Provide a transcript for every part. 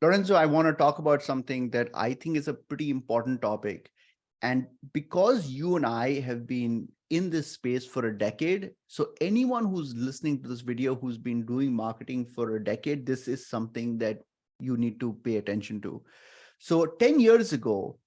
Lorenzo, I want to talk about something that I think is a pretty important topic. And because you and I have been in this space for a decade, so anyone who's listening to this video who's been doing marketing for a decade, this is something that you need to pay attention to. So 10 years ago,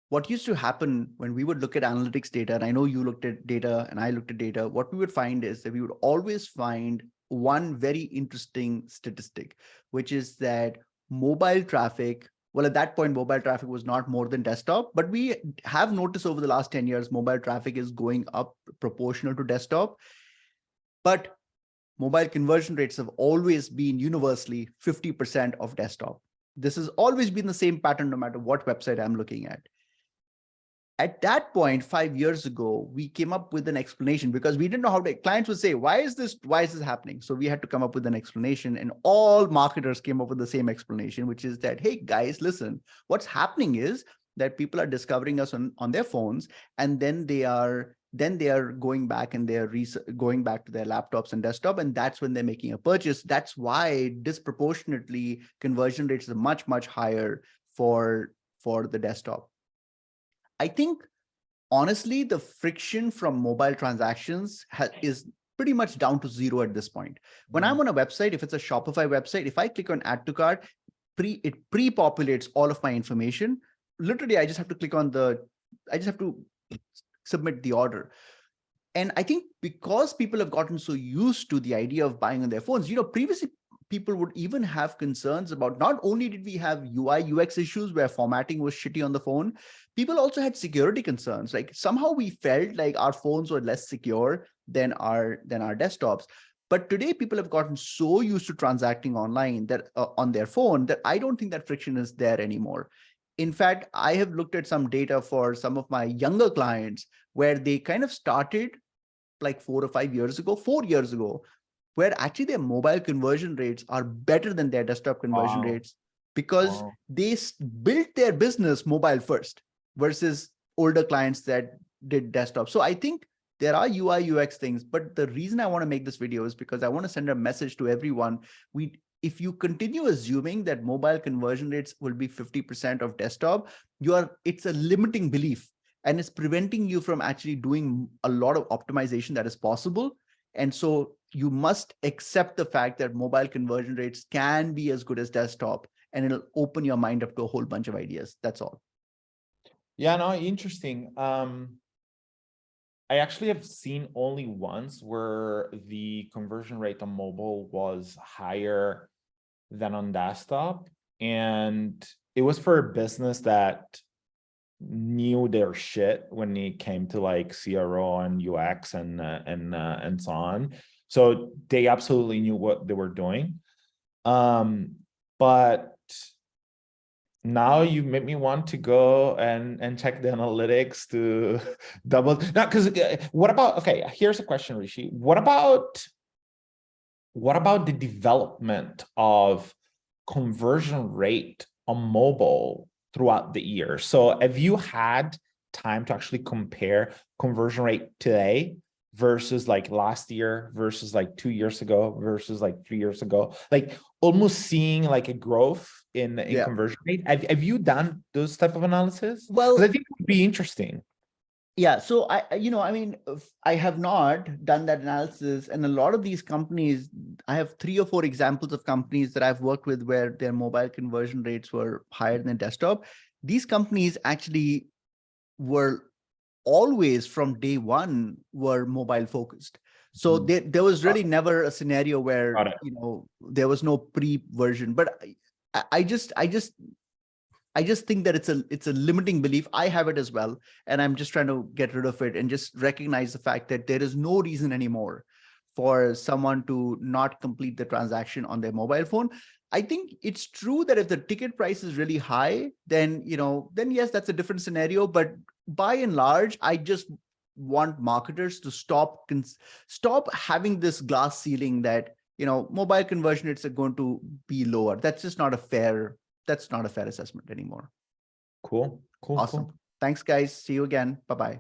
what used to happen when we would look at analytics data, and I know you looked at data and I looked at data, what we would find is that we would always find one very interesting statistic, which is that mobile traffic, well, at that point, mobile traffic was not more than desktop, but we have noticed over the last 10 years, mobile traffic is going up proportional to desktop. But mobile conversion rates have always been universally 50% of desktop. This has always been the same pattern, no matter what website I'm looking at. At that point, 5 years ago, we came up with an explanation because we didn't know how to, clients would say, why is this happening? So we had to come up with an explanation, and all marketers came up with the same explanation, which is that, hey guys, listen, what's happening is that people are discovering us on their phones, and then they are going back and they're going back to their laptops and desktop, and that's when they're making a purchase. That's why disproportionately conversion rates are much, much higher for the desktop. I think, honestly, the friction from mobile transactions is pretty much down to zero at this point. When I'm on a website, if it's a Shopify website, if I click on add to cart, it pre-populates all of my information. Literally, I just have to submit the order. And I think because people have gotten so used to the idea of buying on their phones, previously people would even have concerns about, not only did we have UI UX issues where formatting was shitty on the phone, people also had security concerns. Like somehow we felt like our phones were less secure than our desktops. But today people have gotten so used to transacting online that on their phone that I don't think that friction is there anymore. In fact, I have looked at some data for some of my younger clients where they kind of started like 4 years ago, where actually their mobile conversion rates are better than their desktop conversion rates because they built their business mobile first versus older clients that did desktop. So I think there are UI UX things, but the reason I want to make this video is because I want to send a message to everyone. If you continue assuming that mobile conversion rates will be 50% of desktop, it's a limiting belief, and it's preventing you from actually doing a lot of optimization that is possible. And so you must accept the fact that mobile conversion rates can be as good as desktop, and it'll open your mind up to a whole bunch of ideas. That's all. Yeah, no, interesting. I actually have seen only once where the conversion rate on mobile was higher than on desktop. And it was for a business that knew their shit when it came to like CRO and UX and so on. So they absolutely knew what they were doing. But now you make me want to go and check the analytics to double. Now, because what about, okay, here's a question, Rishi. What about the development of conversion rate on mobile throughout the year? So have you had time to actually compare conversion rate today versus like last year versus like 2 years ago versus like 3 years ago, like almost seeing like a growth in conversion rate? Have you done those type of analysis? Well, I think it would be interesting. Yeah, so I have not done that analysis, and a lot of these companies, I have 3 or 4 examples of companies that I've worked with where their mobile conversion rates were higher than desktop. These companies actually were always from day one were mobile focused. So there was really never a scenario where there was no pre-version. But I just think that it's a limiting belief. I have it as well, and I'm just trying to get rid of it and just recognize the fact that there is no reason anymore for someone to not complete the transaction on their mobile phone. I think it's true that if the ticket price is really high, then yes, that's a different scenario. But by and large, I just want marketers to stop having this glass ceiling that mobile conversion rates are going to be lower. That's just not a fair assessment anymore. Cool. Awesome. Thanks, guys. See you again. Bye-bye.